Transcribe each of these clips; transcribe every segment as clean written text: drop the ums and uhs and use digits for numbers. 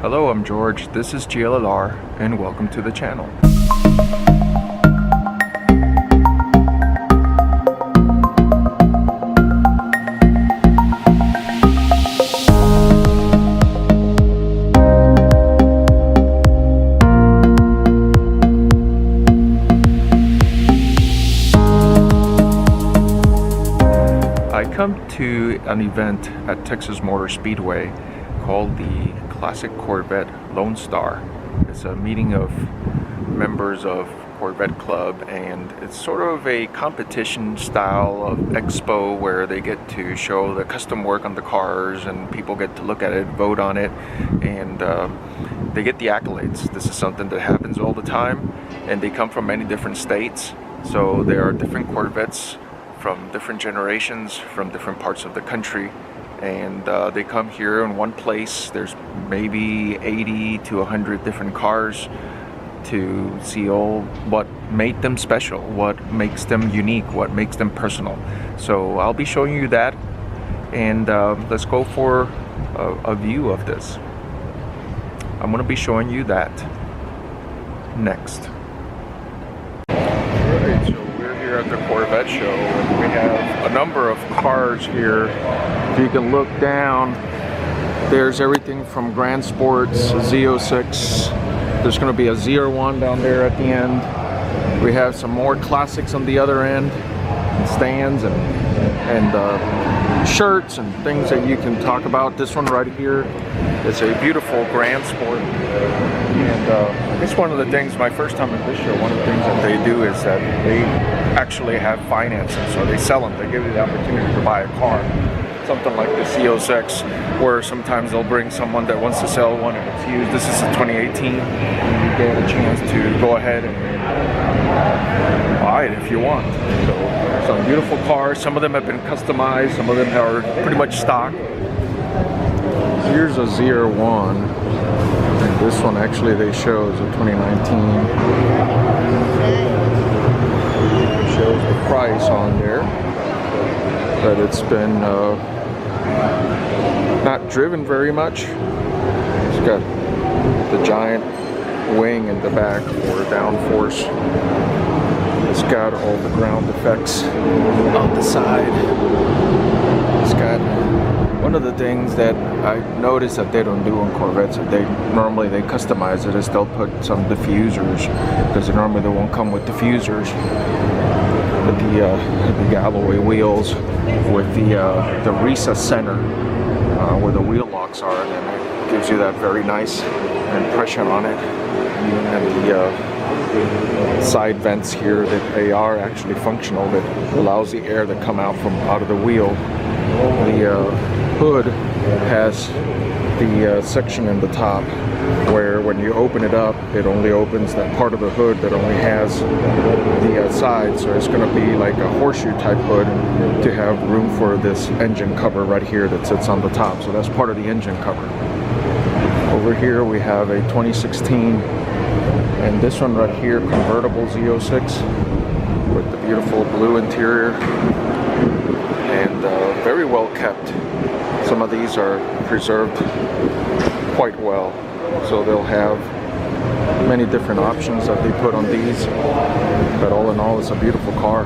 Hello, I'm George, this is GLLR, and welcome to the channel. I come to an event at Texas Motor Speedway called the Classic Corvette Lonestar. It's a meeting of members of Corvette Club, and it's sort of a competition style of expo where they get to show the custom work on the cars and people get to look at it, vote on it, and they get the accolades. This is something that happens all the time, and they come from many different states, so there are different Corvettes from different generations, from different parts of the country, and they come here in one place. There's maybe 80 to 100 different cars to see all what made them special, what makes them unique, what makes them personal. So I'll be showing you that, and let's go for a view of this. I'm going to be showing you that next. Alright, so we're here at the Corvette show, and we have a number of cars here. If you can look down, there's everything from Grand Sports, Z06. There's going to be a Z01 down there at the end. We have some more classics on the other end, and stands and shirts and things that you can talk about. This one right here is a beautiful Grand Sport. And I guess one of the things, my first time at this show, one of the things that they do is that they actually have financing. So they sell them, they give you the opportunity to buy a car. Something like the Z06, where sometimes they'll bring someone that wants to sell one and it's used. This is a 2018, and you get a chance to go ahead and buy it if you want. So some beautiful cars. Some of them have been customized, some of them are pretty much stock. Here's a Z01, and this one actually they show is a 2019. It shows the price on there, but it's been not driven very much. It's got the giant wing in the back for downforce. It's got all the ground effects on the side. It's got one of the things that I noticed that they don't do on Corvettes, that they customize it, is they'll put some diffusers, because normally they won't come with diffusers. With the alloy wheels, with the recess center where the wheel locks are, and then it gives you that very nice impression on it. And the side vents here, that they are actually functional, that allows the air to come out of the wheel. The hood has the section in the top where when you open it up, it only opens that part of the hood that only has the side. So it's going to be like a horseshoe type hood to have room for this engine cover right here that sits on the top. So that's part of the engine cover. Over here we have a 2016, and this one right here, convertible Z06 with the beautiful blue interior, and very well kept. Some of these are preserved quite well, so they'll have many different options that they put on these, but all in all, it's a beautiful car.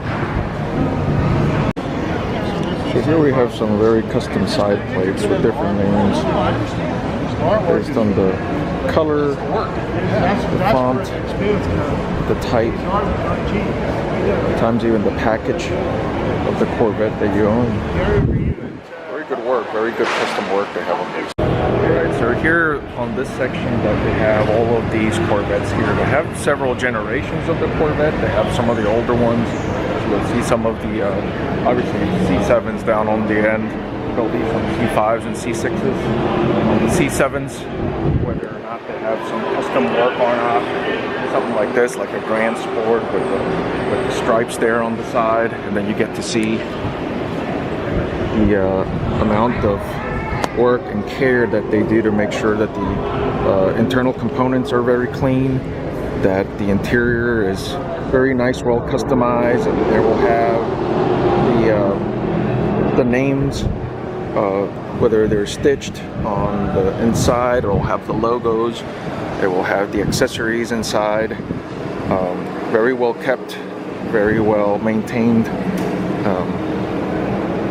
So here we have some very custom side plates with different names based on the color, the font, the type, sometimes even the package of the Corvette that you own. Very good work, very good custom work they have on these. Alright, so here on this section that they have all of these Corvettes here. They have several generations of the Corvette. They have some of the older ones. So you'll see some of the, obviously C7s down on the end. There'll be some C5s and C6s. On the C7s, whether or not they have some custom work or not, something like this, like a Grand Sport with the stripes there on the side, and then you get to see the amount of work and care that they do to make sure that the internal components are very clean, that the interior is very nice, well customized, and they will have the names whether they're stitched on the inside, it'll have the logos, it will have the accessories inside. Very well kept, very well maintained.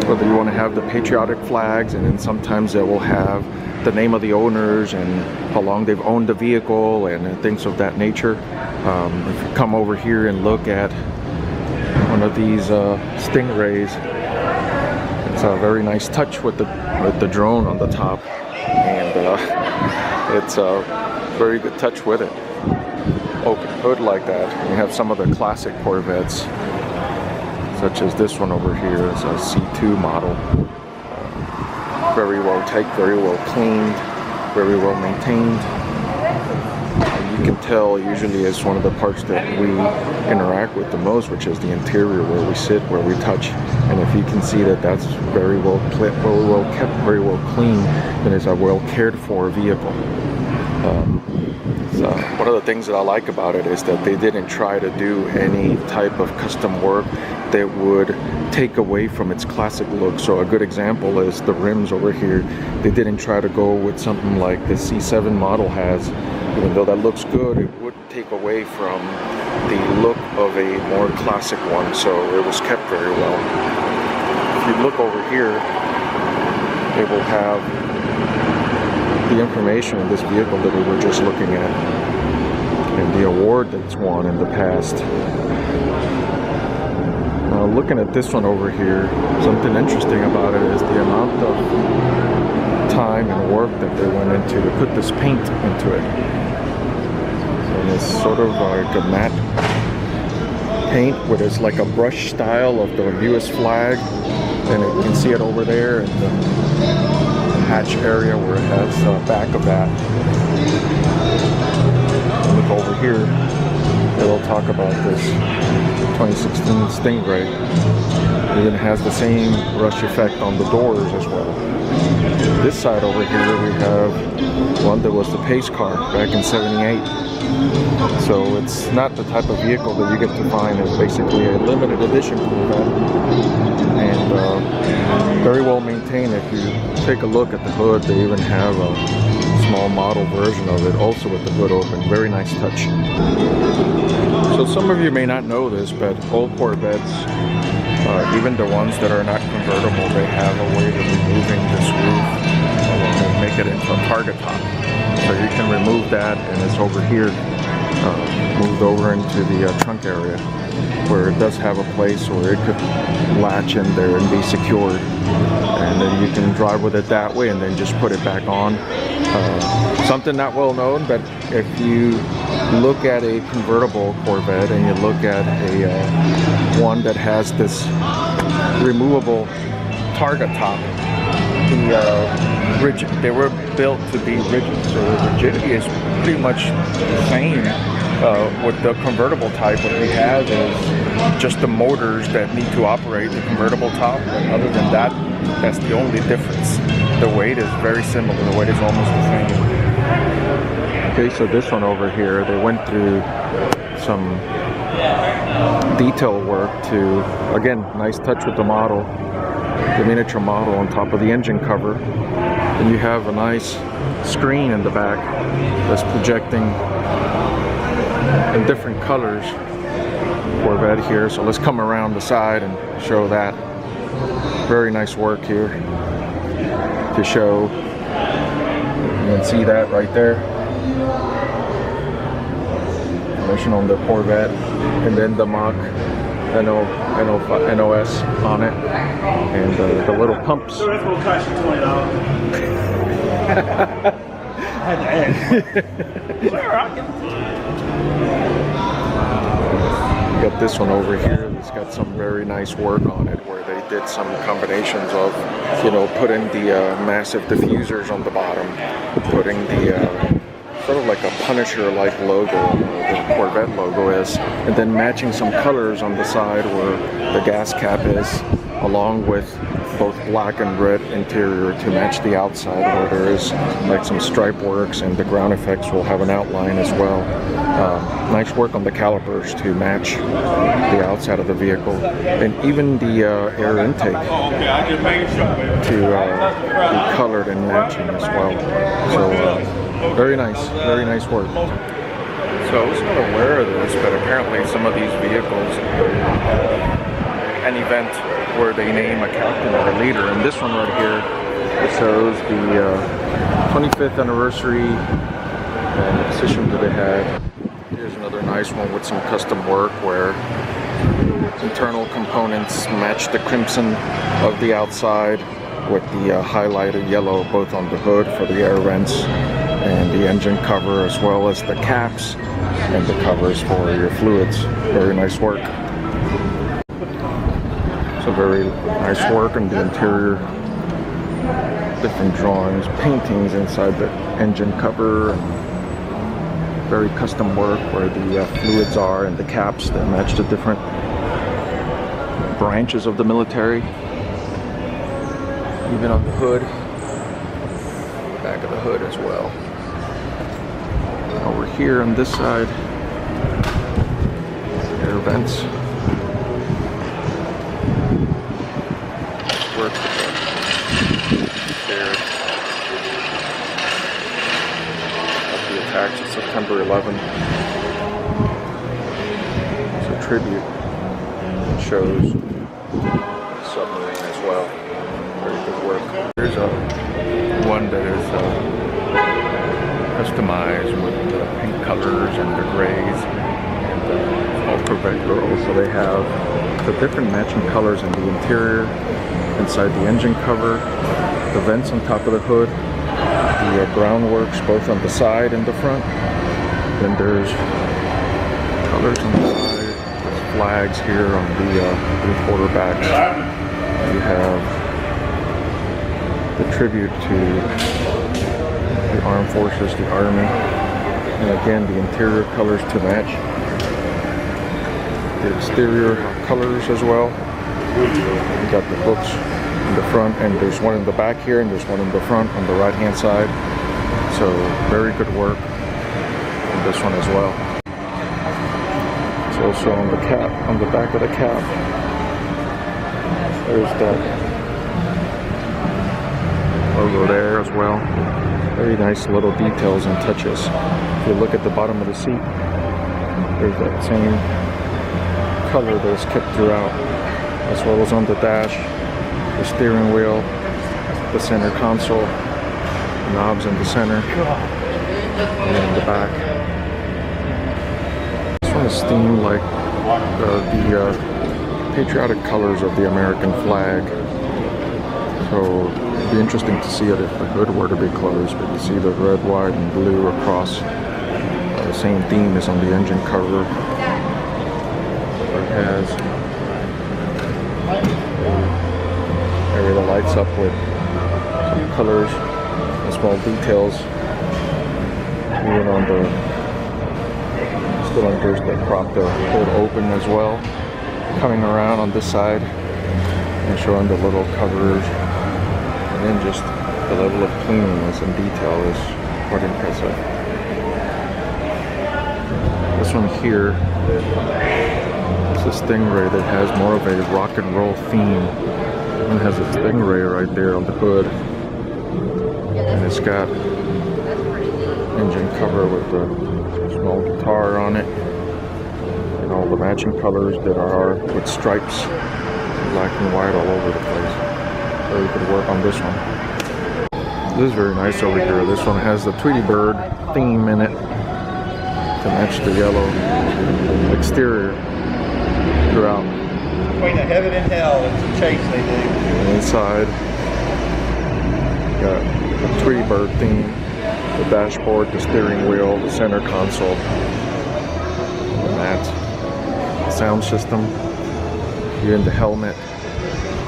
Whether you want to have the patriotic flags, and then sometimes they will have the name of the owners and how long they've owned the vehicle and things of that nature. If you come over here and look at one of these Stingrays, it's a very nice touch with the drone on the top, and it's a very good touch with it. Open hood like that. You have some of the classic Corvettes, such as this one over here. It's a C2 model. Very well taken, very well cleaned, very well maintained. You can tell usually it's one of the parts that we interact with the most, which is the interior, where we sit, where we touch. And if you can see that that's very well kept, very well clean, then it's a well cared for vehicle. So one of the things that I like about it is that they didn't try to do any type of custom work that would take away from its classic look. So a good example is the rims over here. They didn't try to go with something like the C7 model has. Even though that looks good, it would take away from the look of a more classic one. So it was kept very well. If you look over here, it will have the information of this vehicle that we were just looking at, and the award that's won in the past. Now looking at this one over here, something interesting about it is the amount of time and work that they went into to put this paint into it. And it's sort of like a matte paint with it's like a brush style of the US flag, and you can see it over there in the hatch area where it has the back of that. Look over here, it'll talk about this 2016 Stingray. It even has the same brush effect on the doors as well. This side over here we have one that was the pace car back in '78. So it's not the type of vehicle that you get to find. It's basically a limited edition Corvette, and very well maintained. If you take a look at the hood, they even have a small model version of it also with the hood open. Very nice touch. So some of you may not know this, but old Corvettes, even the ones that are not convertible, they have a way of removing this roof and make it into a target top. So you can remove that, and it's over here, moved over into the trunk area, where it does have a place where it could latch in there and be secured. And then you can drive with it that way and then just put it back on. Something not well known, but if you look at a convertible Corvette and you look at a one that has this removable target top, they were built to be rigid, so the rigidity is pretty much the same. With the convertible type, what we have is just the motors that need to operate the convertible top, but other than that, that's the only difference. The weight is very similar, the weight is almost the same. Okay, so this one over here, they went through some detail work to, again, nice touch with the model, the miniature model on top of the engine cover. And you have a nice screen in the back that's projecting in different colors Corvette here. So let's come around the side and show that. Very nice work here to show. You can see that right there. Information on the Corvette, and then the Mach NOS on it, and the little pumps. So that's what cost you $20. I had to ask. Got this one over here. It's got some very nice work on it, where they did some combinations of, you know, putting the massive diffusers on the bottom, putting the sort of like a Punisher-like logo, the Corvette logo is, and then matching some colors on the side where the gas cap is, along with both black and red interior to match the outside, where there is like some stripe works, and the ground effects will have an outline as well. Nice work on the calipers to match the outside of the vehicle, and even the air intake to be colored and matching as well. So very nice work. So I was not aware of this, but apparently some of these vehicles an event where they name a captain or a leader, and this one right here, it shows the 25th anniversary and the position that it had. Here's another nice one with some custom work where internal components match the crimson of the outside with the highlighted yellow both on the hood for the air vents and the engine cover, as well as the caps and the covers for your fluids. Very nice work. So very nice work on the interior. Different drawings, paintings inside the engine cover, and very custom work where the fluids are and the caps that match the different branches of the military. Even on the hood, back of the hood as well. Over here on this side, air vents. Work there. Of the attacks of September 11. It's a tribute. It shows submarine as well. Very good work. Here's one that is customized with the pink colors and the grays, and all Corvette girls. So they have the different matching colors in the interior, inside the engine cover, the vents on top of the hood, the groundworks both on the side and the front. Then there's colors on the side, there's flags here on the three-quarter backs. You have the tribute to the armed forces, the army, and again the interior colors to match the exterior colors as well. You got the hooks in the front, and there's one in the back here, and there's one in the front on the right hand side. So very good work on this one as well. It's also on the cap, on the back of the cap. There's that logo there as well. Very nice little details and touches. If you look at the bottom of the seat, there's that same color that is kept throughout, as well as on the dash, the steering wheel, the center console, knobs in the center, and in the back. This one is themed like the patriotic colors of the American flag. So it'd be interesting to see it if the hood were to be closed, but you see the red, white, and blue across. The same theme is on the engine cover. It has area that lights up with some colors and small details. Even on the cylinders that prop the hood open as well. Coming around on this side and showing the little covers. And then just the level of cleanliness and detail is quite impressive. This one here is a Stingray that has more of a rock and roll theme. It has a Stingray right there on the hood. And it's got engine cover with the small guitar on it. And all the matching colors that are with stripes, black and white all over the place. Very good work on this one. This is very nice over here. This one has the Tweety Bird theme in it to match the yellow exterior throughout. Between the heaven and hell, it's a chase they do. And inside, got the Tweety Bird theme, the dashboard, the steering wheel, the center console, and that sound system. Here in the helmet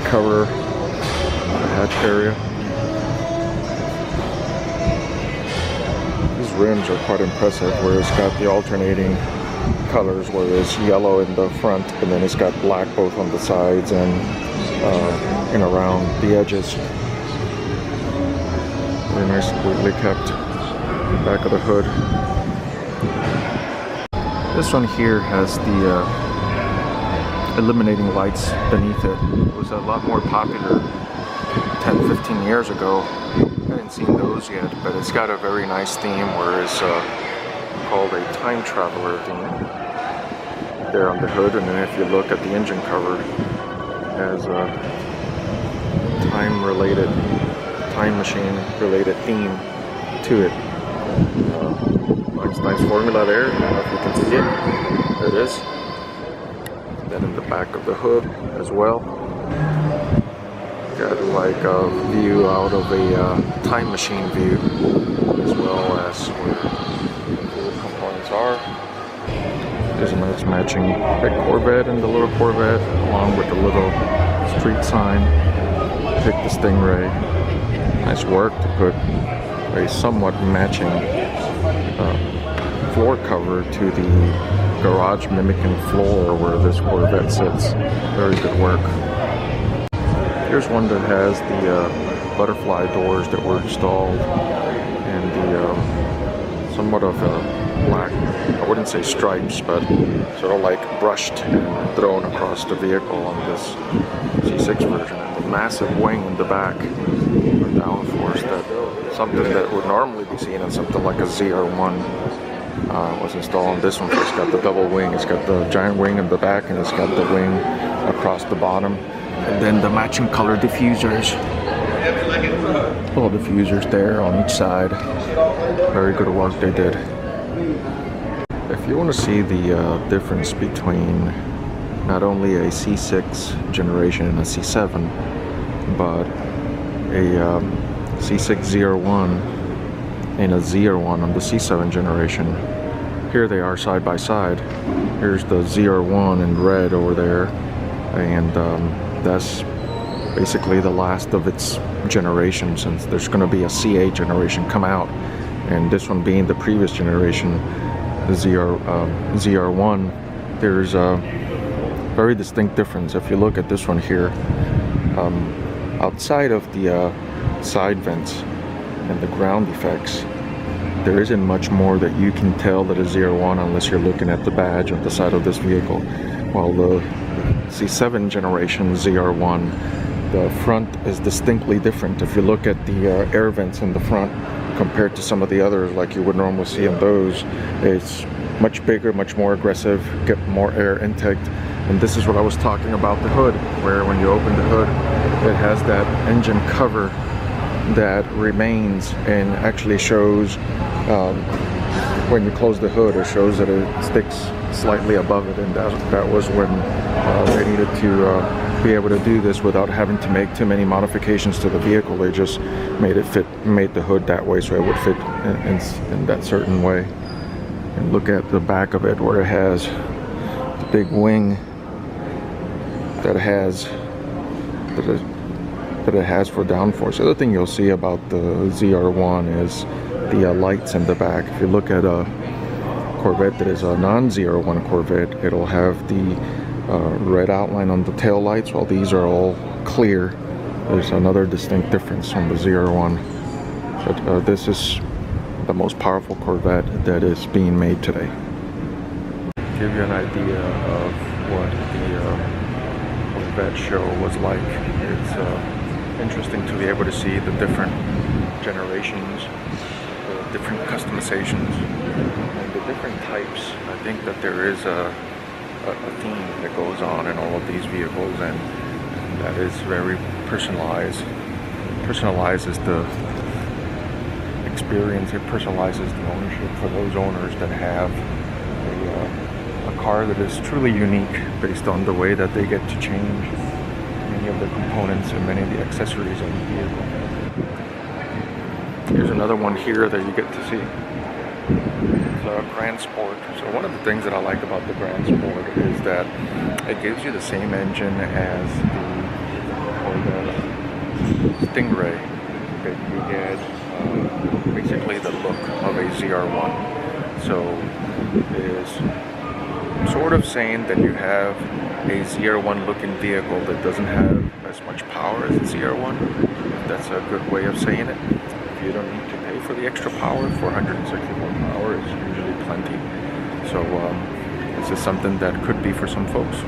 cover, the hatch area. These rims are quite impressive, where it's got the alternating colors, where it's yellow in the front and then it's got black both on the sides and and around the edges. Very nice, neatly kept. Back of the hood. This one here has the illuminating lights beneath it. It was a lot more popular 10-15 years ago. I haven't seen those yet, but it's got a very nice theme where it's called a time traveler theme there on the hood, and then if you look at the engine cover, it has a time machine related theme to it. Nice formula there. I don't know if you can see it. There it is. Then in the back of the hood as well, got like a view out of a time machine view, as well as where the components are. There's a nice matching big Corvette and the little Corvette, along with the little street sign. Pick the Stingray. Nice work to put a somewhat matching floor cover to the garage mimicking floor where this Corvette sits. Very good work. Here's one that has the butterfly doors that were installed, and the somewhat of a black, I wouldn't say stripes, but sort of like brushed and thrown across the vehicle on this C6 version. And the massive wing in the back for downforce, that something that would normally be seen in something like a ZR1 was installed on this one. So it's got the double wing, it's got the giant wing in the back, and it's got the wing across the bottom. And then the matching color diffusers. Little diffusers there on each side. Very good work they did. If you want to see the difference between not only a C6 generation and a C7, but a C6 ZR1 and a ZR1 on the C7 generation, here they are side by side. Here's the ZR1 in red over there, and that's basically the last of its generation, since there's going to be a C8 generation come out, and this one being the previous generation, the ZR1. There's a very distinct difference. If you look at this one here, outside of the side vents and the ground effects, there isn't much more that you can tell that is ZR1 unless you're looking at the badge on the side of this vehicle. While the C7 generation ZR1, the front is distinctly different. If you look at the air vents in the front compared to some of the others like you would normally see on those, it's much bigger, much more aggressive, get more air intake. And this is what I was talking about, the hood, where when you open the hood, it has that engine cover that remains and actually shows, when you close the hood, it shows that it sticks slightly above it, and that was when they needed to be able to do this without having to make too many modifications to the vehicle. They just made the hood that way so it would fit in that certain way. And look at the back of it, where it has the big wing that it has for downforce. The other thing you'll see about the ZR1 is the lights in the back. If you look at a Corvette that is a non-ZR1 Corvette, it'll have the red outline on the tail lights, while these are all clear. There's another distinct difference from the ZR1. But this is the most powerful Corvette that is being made today. Give you an idea of what the Corvette show was like. It's interesting to be able to see the different generations, the different customizations, and the different types. I think that there is a theme that goes on in all of these vehicles, and that is very personalized. It personalizes the experience, it personalizes the ownership for those owners that have a car that is truly unique based on the way that they get to change many of the components and many of the accessories on the vehicle. Here's another one here that you get to see. It's a Grand Sport. So one of the things that I like about the Grand Sport is that it gives you the same engine as the Stingray, that you get basically the look of a ZR1. So it is sort of saying that you have a ZR1 looking vehicle that doesn't have a as much power as the CR1. That's a good way of saying it. If you don't need to pay for the extra power, 461 power is usually plenty. So this is something that could be for some folks.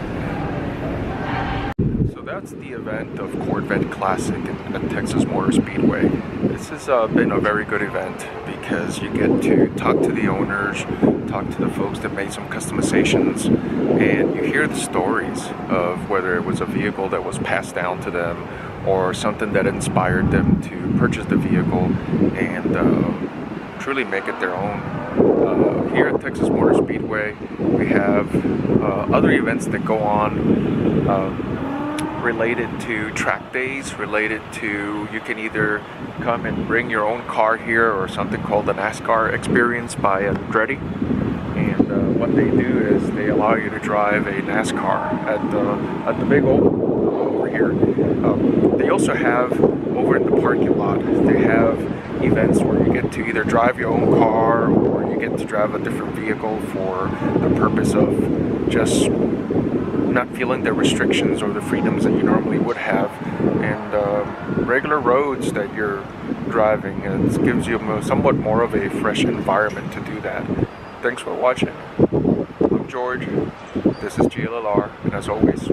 So that's the event of Corvette Classic at Texas Motor Speedway. This has been a very good event because you get to talk to the owners, talk to the folks that made some customizations, and you hear the stories of whether it was a vehicle that was passed down to them or something that inspired them to purchase the vehicle and truly make it their own. Here at Texas Motor Speedway, we have other events that go on related to track days, related to, you can either come and bring your own car here or something called the NASCAR Experience by Andretti. And what they do is they allow you to drive a NASCAR at the big oval over here. They also have, over in the parking lot, they have events where you get to either drive your own car or you get to drive a different vehicle for the purpose of just not feeling the restrictions or the freedoms that you normally would have, and regular roads that you're driving. It gives you somewhat more of a fresh environment to do that. Thanks for watching. I'm George. This is GLLR, and as always,